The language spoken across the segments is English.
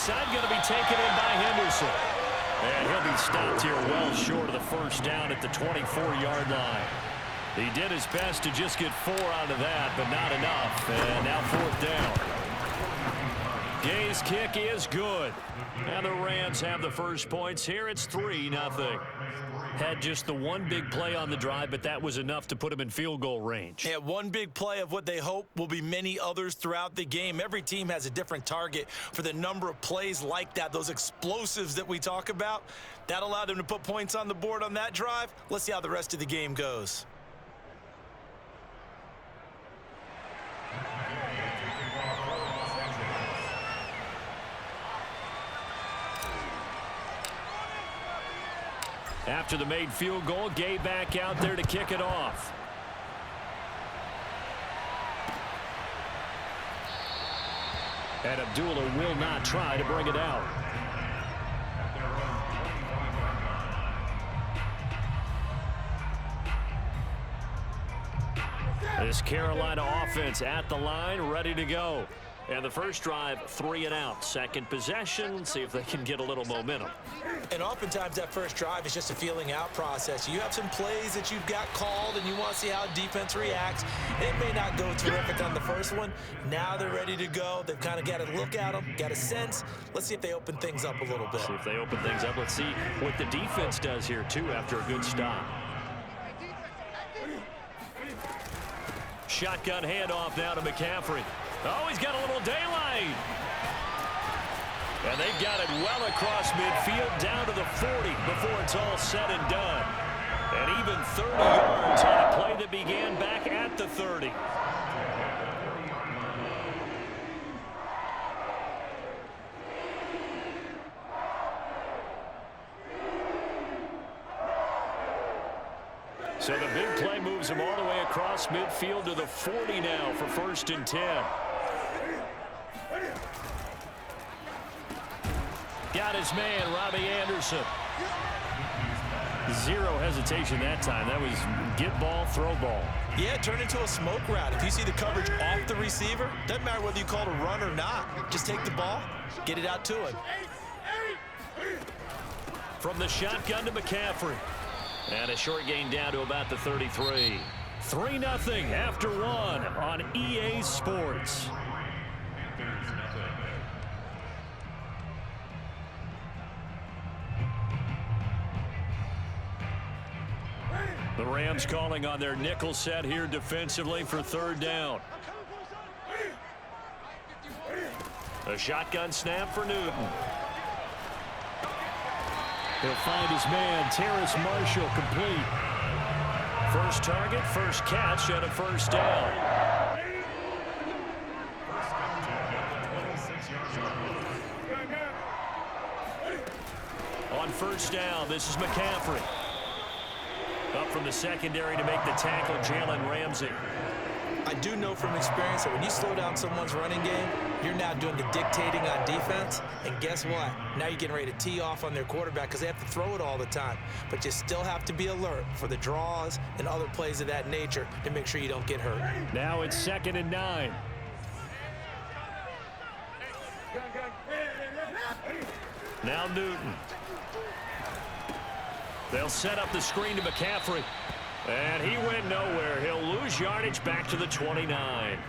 side, going to be taken in by Henderson. And he'll be stopped here well short of the first down at the 24-yard line. He did his best to just get 4 out of that, but not enough. And now 4th down. Gay's kick is good. And the Rams have the first points here. It's 3-0. Had just the one big play on the drive, but that was enough to put him in field goal range. Yeah, one big play of what they hope will be many others throughout the game. Every team has a different target for the number of plays like that, those explosives that we talk about. That allowed them to put points on the board on that drive. Let's see how the rest of the game goes. After the made field goal, Gay back out there to kick it off. And Abdullah will not try to bring it out. This Carolina offense at the line, ready to go. And the first drive, 3 and out. Second possession, see if they can get a little momentum. And oftentimes that first drive is just a feeling out process. You have some plays that you've got called and you want to see how defense reacts. It may not go terrific on the first one. Now they're ready to go. They've kind of got to look at them, got a sense. Let's see if they open things up a little bit. See if they open things up. Let's see what the defense does here, too, after a good stop. Shotgun handoff now to McCaffrey. Oh, he's got a little daylight. And they've got it well across midfield down to the 40 before it's all said and done. And even 30 yards on a play that began back at the 30. So the big play moves him all the way across midfield to the 40 now for 1st and 10. Got his man, Robbie Anderson. Zero hesitation that time. That was get ball, throw ball. Yeah, it turned into a smoke route. If you see the coverage off the receiver, doesn't matter whether you call it a run or not. Just take the ball, get it out to him. From the shotgun to McCaffrey. And a short gain down to about the 33. 3-0 after 1 on EA Sports. The Rams calling on their nickel set here defensively for 3rd down. A shotgun snap for Newton. He'll find his man, Terrace Marshall, complete. First target, first catch, and a 1st down. On 1st down, this is McCaffrey. Up from the secondary to make the tackle, Jalen Ramsey. I do know from experience that when you slow down someone's running game, you're now doing the dictating on defense. And guess what? Now you're getting ready to tee off on their quarterback because they have to throw it all the time. But you still have to be alert for the draws and other plays of that nature to make sure you don't get hurt. Now it's 2nd and 9. Now Newton. They'll set up the screen to McCaffrey. And he went nowhere. He'll lose yardage back to the 29.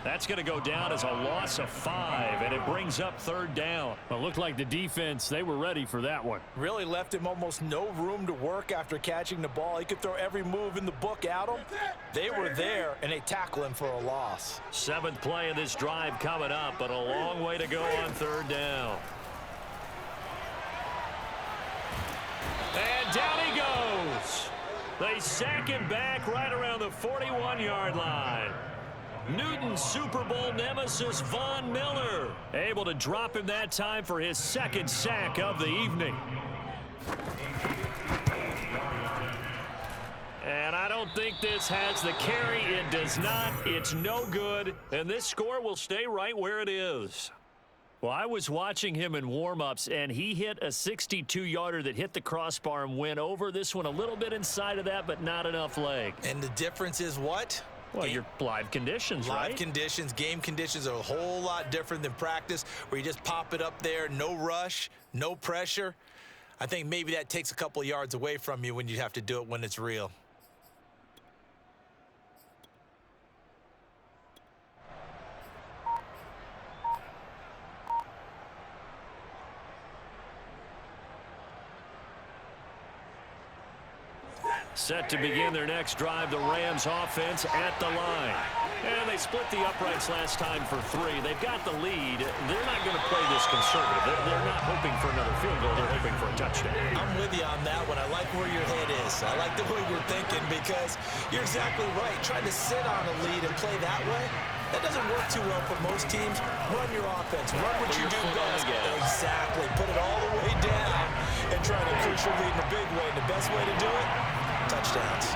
That's going to go down as a loss of 5, and it brings up 3rd down. Well, it looked like the defense, they were ready for that one. Really left him almost no room to work after catching the ball. He could throw every move in the book at him. They were there, and they tackle him for a loss. 7th play of this drive coming up, but a long way to go on 3rd down. And down he goes. They sack him back right around the 41-yard line. Newton's Super Bowl nemesis, Von Miller, able to drop him that time for his 2nd sack of the evening. And I don't think this has the carry. It does not. It's no good. And this score will stay right where it is. Well, I was watching him in warm-ups, and he hit a 62-yarder that hit the crossbar and went over. This one a little bit inside of that, but not enough leg. And the difference is what? Well, your live conditions, right? Live conditions, game conditions are a whole lot different than practice where you just pop it up there, no rush, no pressure. I think maybe that takes a couple yards away from you when you have to do it when it's real. Set to begin their next drive, the Rams offense at the line. And they split the uprights last time for 3. They've got the lead. They're not going to play this conservative. They're not hoping for another field goal. They're hoping for a touchdown. I'm with you on that one. I like where your head is. I like the way we're thinking because you're exactly right. Trying to sit on a lead and play that way, that doesn't work too well for most teams. Run your offense. Run what you do best. Exactly. Put it all the way down and try to push your lead in a big way. And the best way to do it, touchdowns.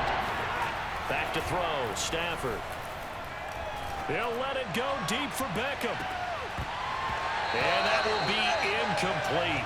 Back to throw, Stafford. They'll let it go deep for Beckham. And that will be incomplete.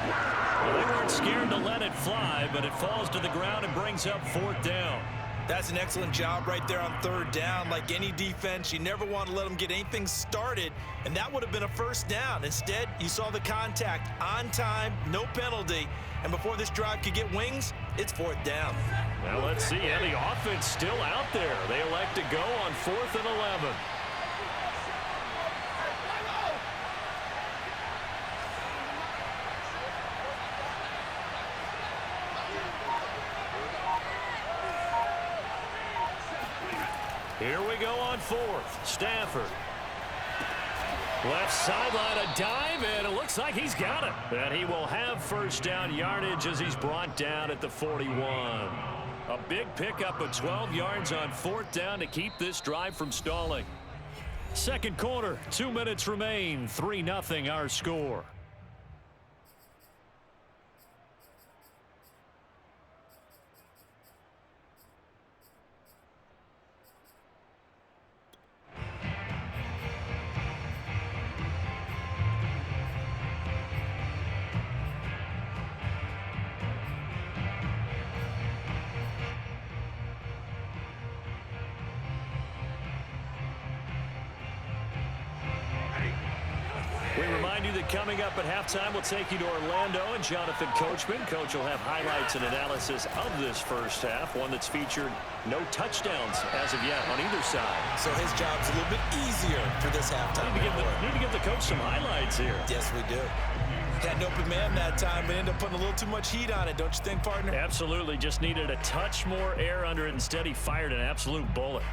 Well, they weren't scared to let it fly, but it falls to the ground and brings up 4th down. That's an excellent job right there on 3rd down. Like any defense, you never want to let them get anything started, and that would have been a 1st down. Instead, you saw the contact on time, no penalty, and before this drive could get wings, it's 4th down. Now let's see, and the offense still out there. They elect to go on 4th and 11. Here we go on 4th. Stafford. Left sideline, a dive, and it looks like he's got it. And he will have 1st down yardage as he's brought down at the 41. A big pickup of 12 yards on 4th down to keep this drive from stalling. Second quarter, 2 minutes remain. 3-0 our score. We remind you that coming up at halftime, we'll take you to Orlando and Jonathan Coachman. Coach will have highlights and analysis of this first half, one that's featured no touchdowns as of yet on either side. So his job's a little bit easier for this halftime. Need to give the coach some highlights here. Yes, we do. Had an open man that time, but ended up putting a little too much heat on it, don't you think, partner? Absolutely. Just needed a touch more air under it. Instead, he fired an absolute bullet.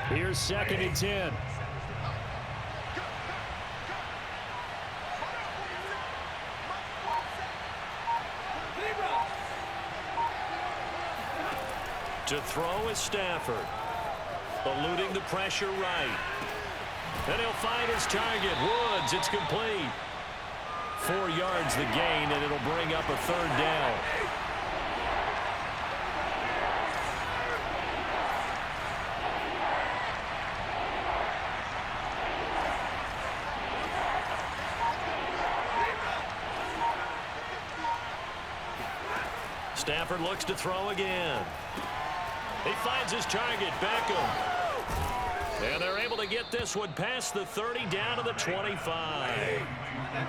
Here's 2nd and 10. To throw is Stafford. Eluding the pressure right. And he'll find his target. Woods, it's complete. 4 yards the gain, and it'll bring up a 3rd down. Stafford looks to throw again. He finds his target, Beckham. And they're able to get this one past the 30 down to the 25.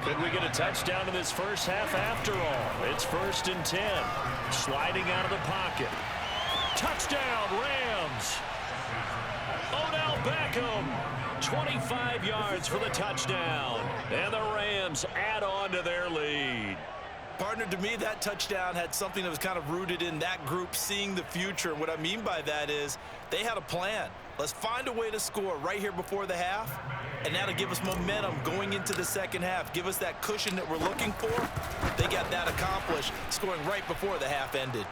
Could we get a touchdown in this first half after all? It's 1st and 10. Sliding out of the pocket. Touchdown, Rams. Odell Beckham. 25 yards for the touchdown. And the Rams add on to their lead. Partner, to me, that touchdown had something that was kind of rooted in that group seeing the future. And what I mean by that is they had a plan. Let's find a way to score right here before the half, and that'll give us momentum going into the second half. Give us that cushion that we're looking for. They got that accomplished, scoring right before the half ended.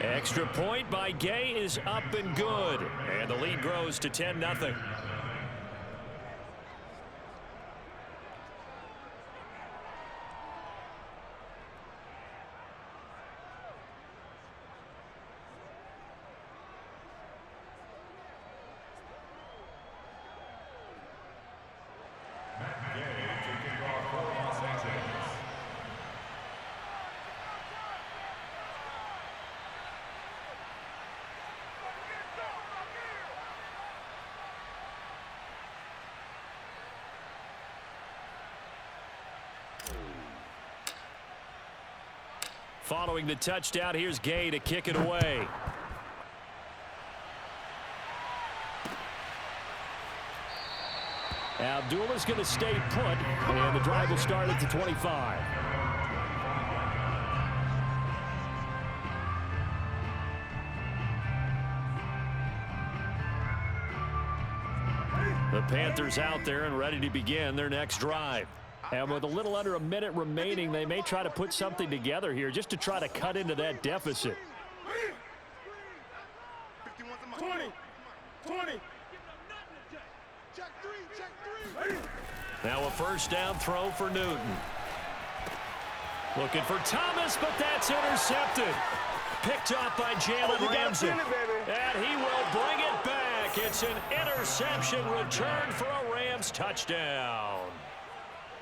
Extra point by Gay is up and good, and the lead grows to 10-0. Following the touchdown, here's Gay to kick it away. Abdullah's going to stay put, and the drive will start at the 25. The Panthers out there and ready to begin their next drive. And with a little under a minute remaining, they may try to put something together here just to try to cut into that deficit. 20. Now a first down throw for Newton. Looking for Thomas, but that's intercepted. Picked off by Jalen Ramsey. And he will bring it back. It's an interception return for a Rams touchdown.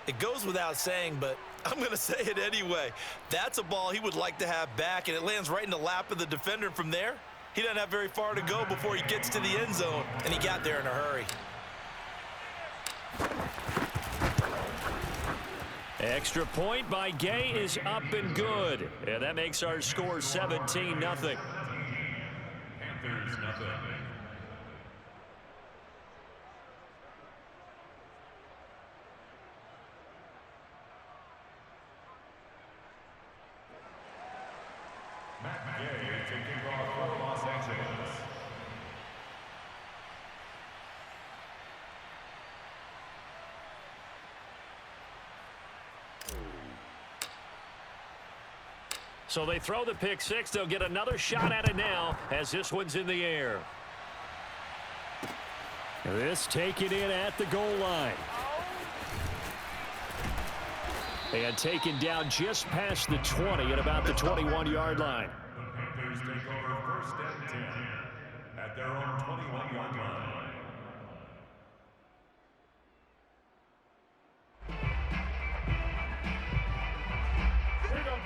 It goes without saying, but I'm going to say it anyway. That's a ball he would like to have back, and it lands right in the lap of the defender. From there, he doesn't have very far to go before he gets to the end zone, and he got there in a hurry. Extra point by Gay is up and good. And that makes our score 17-0. Panthers nothing. Matt Gay taking off for Los Angeles. So they throw the pick six. They'll get another shot at it now as this one's in the air. This taken in at the goal line. And taken down just past the 20 at about the 21-yard line. The Panthers take over first and 10 at their own 21-yard line.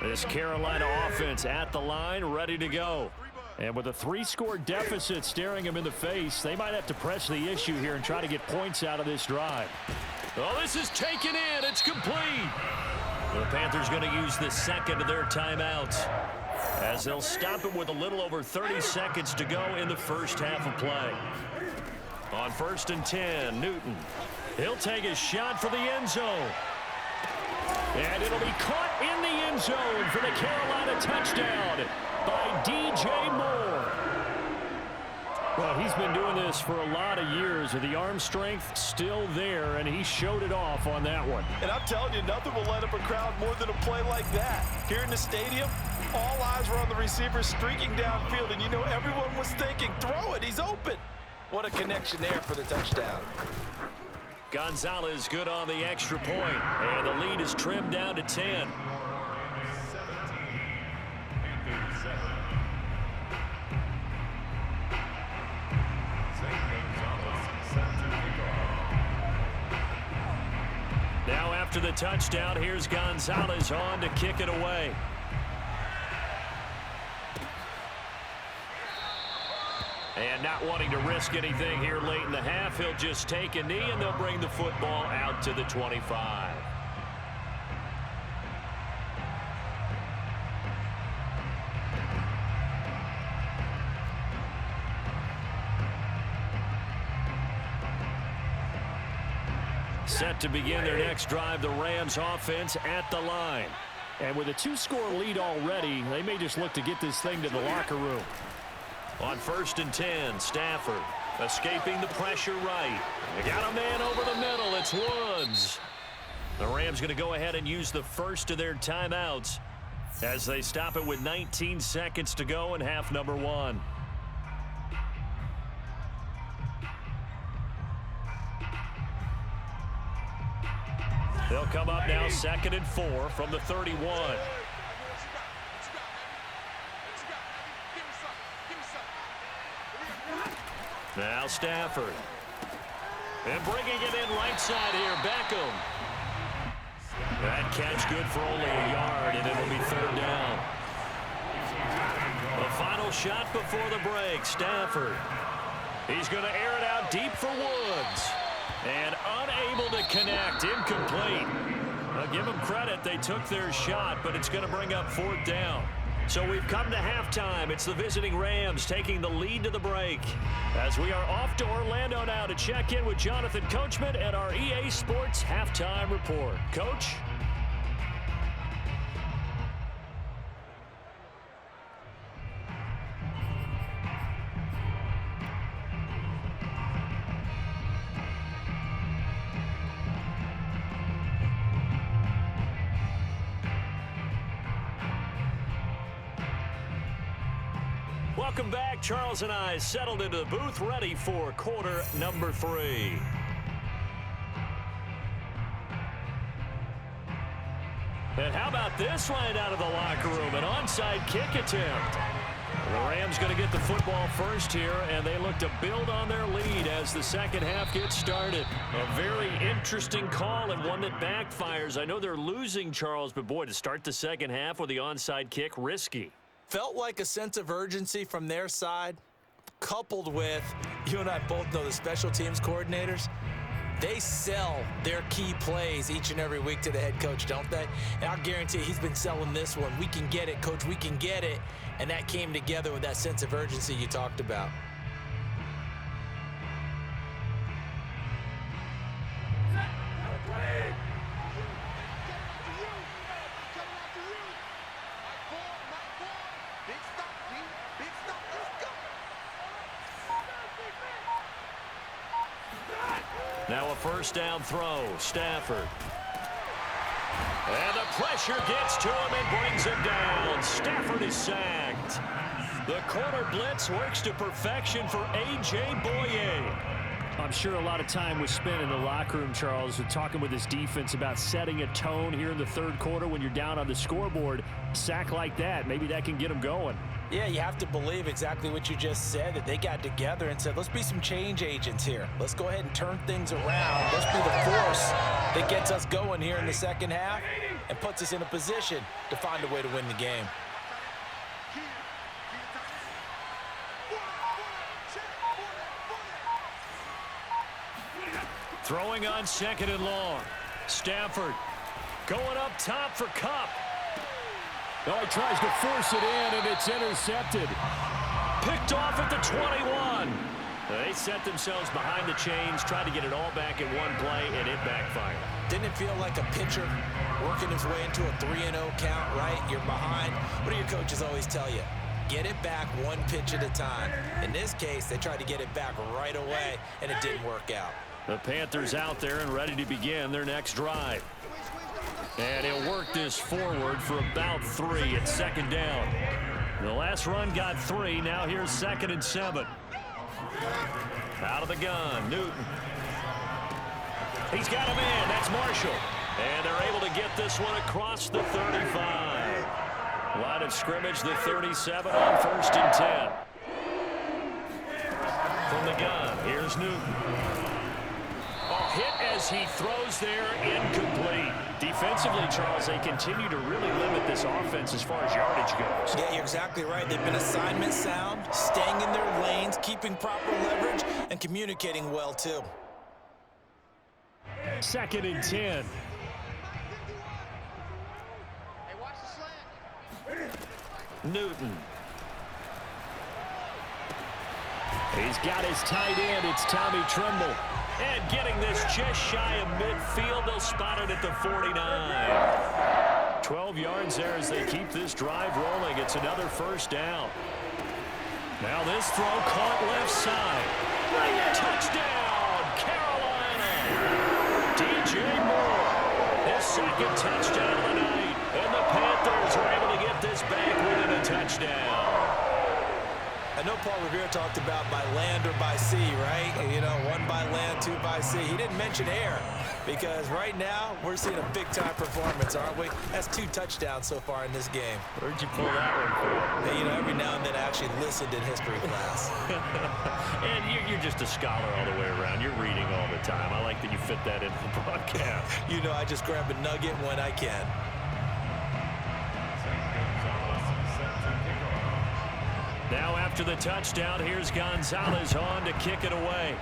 This Carolina offense at the line, ready to go. And with a 3-score deficit staring them in the face, they might have to press the issue here and try to get points out of this drive. Oh, this is taken in. It's complete. The Panthers going to use the second of their timeouts as they'll stop it with a little over 30 seconds to go in the first half of play. On first and 10, Newton. He'll take a shot for the end zone. And it'll be caught in the end zone for the Carolina touchdown by DJ Moore. Well, he's been doing this for a lot of years with the arm strength still there, and he showed it off on that one. And I'm telling you, nothing will light up a crowd more than a play like that. Here in the stadium, all eyes were on the receiver streaking downfield, and you know everyone was thinking, throw it, he's open. What a connection there for the touchdown. Gonzalez good on the extra point, and the lead is trimmed down to 10. Now after the touchdown, here's Gonzalez on to kick it away. And not wanting to risk anything here late in the half, he'll just take a knee, and they'll bring the football out to the 25. Set to begin their next drive, the Rams offense at the line. And with a 2-score lead already, they may just look to get this thing to the locker room. On first and 10, Stafford escaping the pressure right. They got a man over the middle. It's Woods. The Rams going to go ahead and use the first of their timeouts as they stop it with 19 seconds to go in half number 1. They'll come up now 2nd and 4 from the 31. Now Stafford. And bringing it in right side here, Beckham. That catch good for only a yard, and it'll be 3rd down. The final shot before the break, Stafford. He's going to air it out deep for Woods. And unable to connect, incomplete. Well, give them credit. They took their shot, but it's going to bring up 4th down. So we've come to halftime. It's the visiting Rams taking the lead to the break. As we are off to Orlando now to check in with Jonathan Coachman and our EA Sports Halftime Report. Coach? Welcome back. Charles and I settled into the booth, ready for quarter number 3. And how about this line out of the locker room? An onside kick attempt. The Rams going to get the football first here, and they look to build on their lead as the second half gets started. A very interesting call and one that backfires. I know they're losing, Charles, but boy, to start the second half with the onside kick, risky. Felt like a sense of urgency from their side, coupled with, you and I both know the special teams coordinators, they sell their key plays each and every week to the head coach, don't they? And I'll guarantee he's been selling this one. We can get it, coach, we can get it. And that came together with that sense of urgency you talked about. Now a first down throw. Stafford. And the pressure gets to him and brings him down. Stafford is sacked. The corner blitz works to perfection for A.J. Boye. I'm sure a lot of time was spent in the locker room, Charles, with talking with his defense about setting a tone here in the third quarter when you're down on the scoreboard. A sack like that, maybe that can get them going. Yeah, you have to believe exactly what you just said, that they got together and said, let's be some change agents here. Let's go ahead and turn things around. Let's be the force that gets us going here in the second half and puts us in a position to find a way to win the game. Throwing on second and long. Stafford going up top for Kupp. Oh, he tries to force it in, and it's intercepted. Picked off at the 21. They set themselves behind the chains, tried to get it all back in one play, and it backfired. Didn't it feel like a pitcher working his way into a 3-0 count, right? You're behind. What do your coaches always tell you? Get it back one pitch at a time. In this case, they tried to get it back right away, and it didn't work out. The Panthers out there and ready to begin their next drive. And he'll work this forward for about 3 at second down. The last run got 3. Now here's 2nd and 7. Out of the gun, Newton. He's got him in. That's Marshall. And they're able to get this one across the 35. Line of scrimmage, the 37 on 1st and 10. From the gun, here's Newton. Hit as he throws there, incomplete. Defensively, Charles, they continue to really limit this offense as far as yardage goes. Yeah, you're exactly right. They've been assignment sound, staying in their lanes, keeping proper leverage, and communicating well, too. 2nd and 10. Hey, watch the slant. Newton. He's got his tight end. It's Tommy Tremble. And getting this just shy of midfield, they'll spot it at the 49. 12 yards there as they keep this drive rolling. It's another first down. Now this throw caught left side. Touchdown, Carolina. DJ Moore, his 2nd touchdown of the night. And the Panthers are able to get this back within a touchdown. I know Paul Revere talked about by land or by sea, right? You know, 1 by land, 2 by sea. He didn't mention air because right now we're seeing a big-time performance, aren't we? That's 2 touchdowns so far in this game. Where'd you pull that one from? Hey, you know, every now and then I actually listened in history class. And you're just a scholar all the way around. You're reading all the time. I like that you fit that into the broadcast. You know, I just grab a nugget when I can. Now after the touchdown, here's Gonzalez on to kick it away.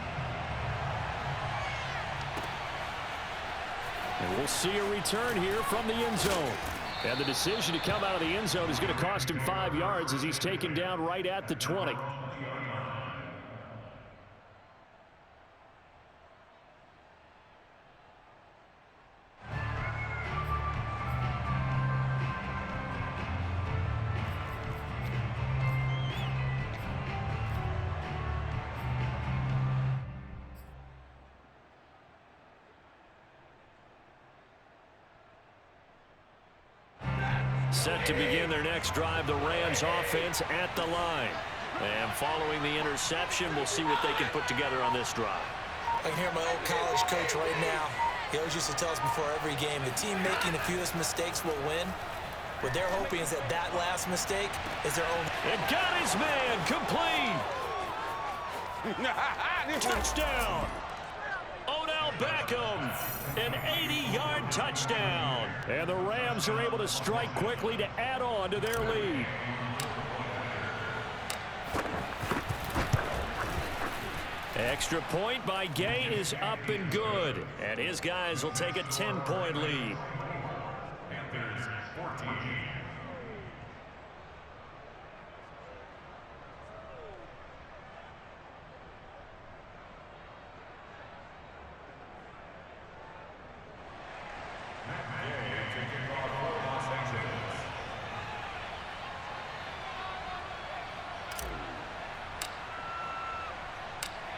And we'll see a return here from the end zone. And the decision to come out of the end zone is going to cost him 5 yards as he's taken down right at the 20. Set to begin their next drive, the Rams offense at the line. And following the interception, we'll see what they can put together on this drive. I can hear my old college coach right now. He always used to tell us before every game, the team making the fewest mistakes will win. What they're hoping is that that last mistake is their own. And got his man complete. Touchdown. Odell Beckham, an 80-yard touchdown. And the Rams are able to strike quickly to add on to their lead. Extra point by Gay is up and good. And his guys will take a 10-point lead. Panthers 14.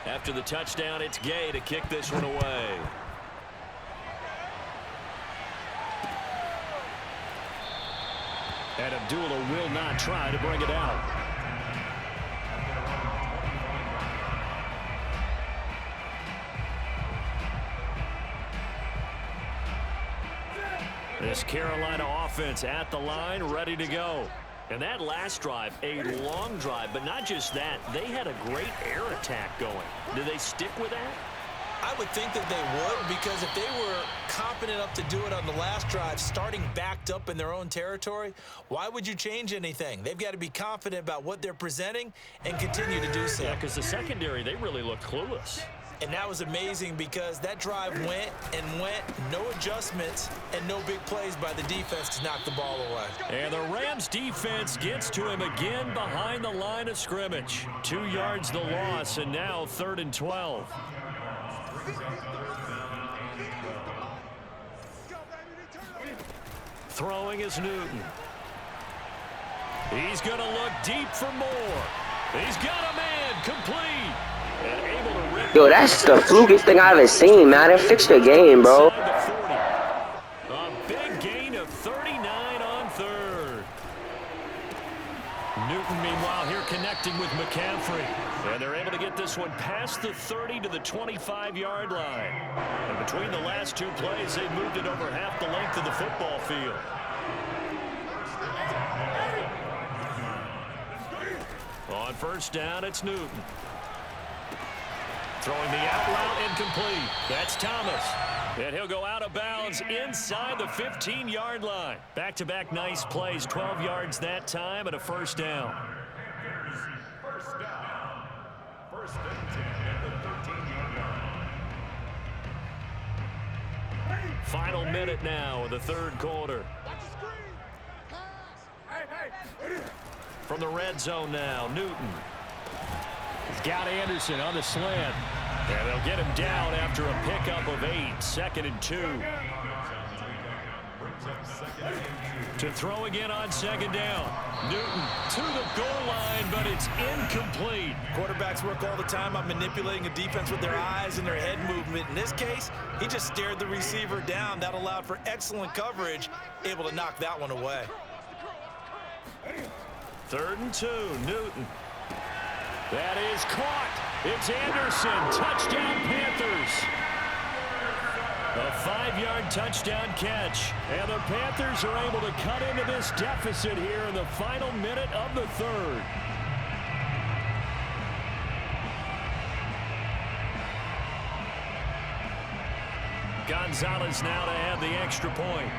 After the touchdown, it's Gay to kick this one away. And Abdullah will not try to bring it out. This Carolina offense at the line, ready to go. And that last drive, a long drive, but not just that. They had a great air attack going. Do they stick with that? I would think that they would, because if they were confident enough to do it on the last drive, starting backed up in their own territory, why would you change anything? They've got to be confident about what they're presenting and continue to do so. Yeah, because the secondary, they really looked clueless. And that was amazing because that drive went and went, no adjustments, and no big plays by the defense to knock the ball away. And the Rams defense gets to him again behind the line of scrimmage. 2 yards the loss, and now 3rd and 12. Throwing is Newton. He's going to look deep for more. He's got a man complete. Yo, that's the flukiest thing I've ever seen, man. They fixed the game, bro. A big gain of 39 on 3rd. Newton, meanwhile, here connecting with McCaffrey. And they're able to get this one past the 30 to the 25-yard line. And between the last 2 plays, they moved it over half the length of the football field. On 1st down, it's Newton. Throwing the out route, incomplete. That's Thomas. And he'll go out of bounds inside the 15-yard line. Back-to-back nice plays, 12 yards that time, and a 1st down. First down. 1st and 10 at the 13-yard line. Final minute now of the 3rd quarter. From the red zone now, Newton. He's got Anderson on the slant. And they'll get him down after a pickup of 8. 2nd and 2. To throw again on 2nd down. Newton to the goal line, but it's incomplete. Quarterbacks work all the time on manipulating a defense with their eyes and their head movement. In this case, he just stared the receiver down. That allowed for excellent coverage, able to knock that one away. 3rd and 2, Newton. That is caught. It's Anderson. Touchdown, Panthers. A 5-yard touchdown catch. And the Panthers are able to cut into this deficit here in the final minute of the 3rd. Gonzalez now to add the extra point.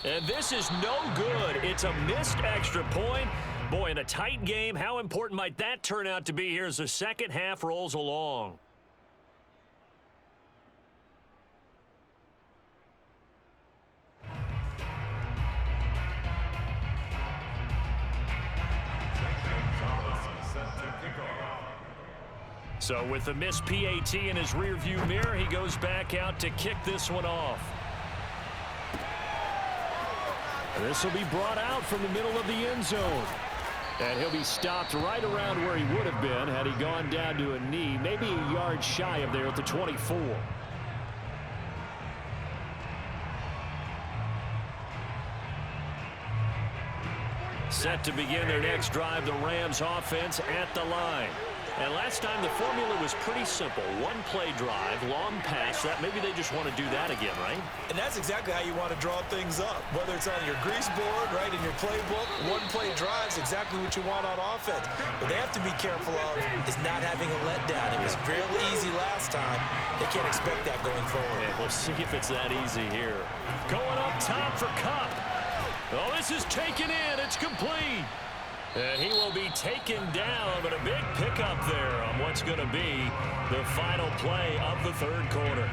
And this is no good. It's a missed extra point, Boy, in a tight game, how important might that turn out to be here as the second half rolls along? So with the missed PAT in his rearview mirror, he goes back out to kick this one off. This will be brought out from the middle of the end zone. And he'll be stopped right around where he would have been had he gone down to a knee, maybe a yard shy of there at the 24. Set to begin their next drive, the Rams offense at the line. And last time the formula was pretty simple. One play drive, long pass. That maybe they just want to do that again, right? And that's exactly how you want to draw things up. Whether it's on your grease board, right, in your playbook, one play drive is exactly what you want on offense. What they have to be careful of is not having a letdown. It was real easy last time. They can't expect that going forward. And we'll see if it's that easy here. Going up top for Cup. Oh, this is taken in. It's complete. And he will be taken down, but a big pickup there on what's going to be the final play of the third quarter.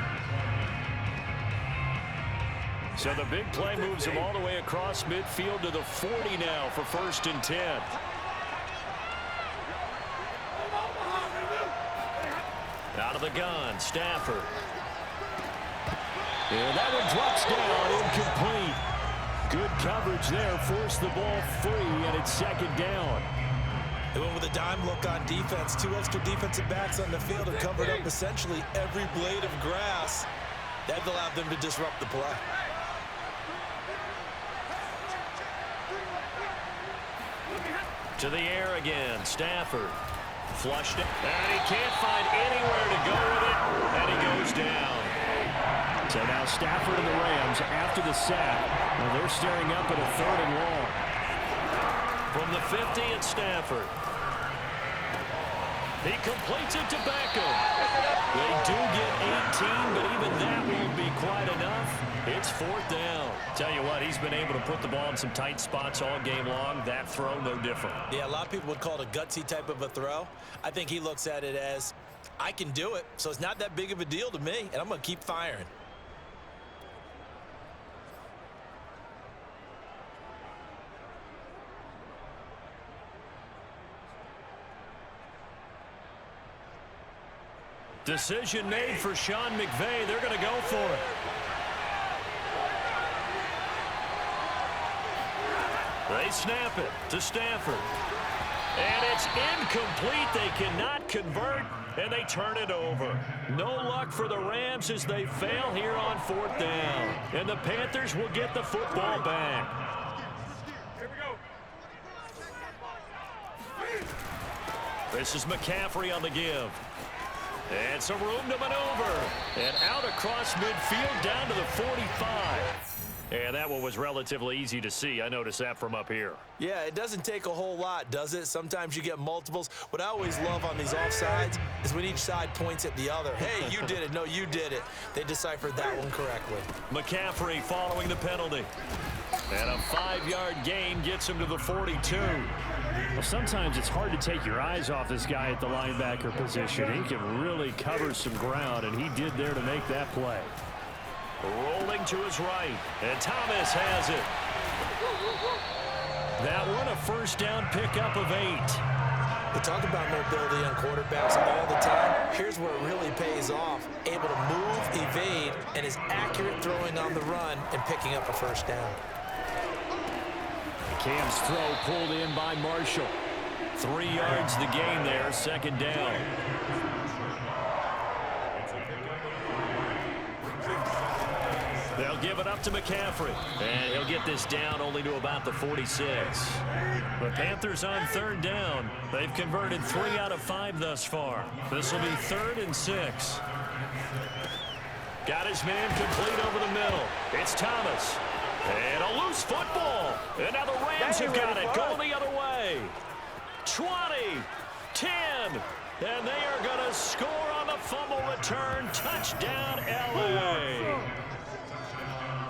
So the big play moves him all the way across midfield to the 40 now for 1st and 10. Out of the gun, Stafford. And that one drops down, incomplete. Good coverage there, forced the ball free, and it's 2nd down. They went with a dime look on defense. 2 extra defensive backs on the field and covered up essentially every blade of grass. That allowed them to disrupt the play. To the air again, Stafford. Flushed it, and he can't find anywhere to go with it, and he goes down. So now Stafford and the Rams, after the sack, well, they're staring up at a 3rd and long. From the 50, it's Stafford. He completes it to Beckham. They do get 18, but even that won't be quite enough. It's 4th down. Tell you what, he's been able to put the ball in some tight spots all game long. That throw, no different. Yeah, a lot of people would call it a gutsy type of a throw. I think he looks at it as, I can do it, so it's not that big of a deal to me, and I'm going to keep firing. Decision made for Sean McVay. They're going to go for it. They snap it to Stafford. And it's incomplete. They cannot convert, and they turn it over. No luck for the Rams as they fail here on 4th down. And the Panthers will get the football back. Here we go. This is McCaffrey on the give. And some room to maneuver. And out across midfield down to the 45. And that one was relatively easy to see. I noticed that from up here. Yeah, it doesn't take a whole lot, does it? Sometimes you get multiples. What I always love on these offsides is when each side points at the other. Hey, you did it. No, you did it. They deciphered that one correctly. McCaffrey following the penalty. And a 5-yard gain gets him to the 42. Well, sometimes it's hard to take your eyes off this guy at the linebacker position. He can really cover some ground, and he did there to make that play. Rolling to his right, and Thomas has it. That one, a 1st down pickup of 8. We talk about mobility on quarterbacks all the time. Here's where it really pays off. Able to move, evade, and is accurate throwing on the run and picking up a 1st down. Cam's throw pulled in by Marshall. 3 yards the gain there, 2nd down. They'll give it up to McCaffrey. And he'll get this down only to about the 46. The Panthers on 3rd down. They've converted 3 out of 5 thus far. This will be 3rd and 6. Got his man complete over the middle. It's Thomas. And a loose football. And now the Rams have got it going the other way. 20, 10, and they are going to score on the fumble return. Touchdown, LA.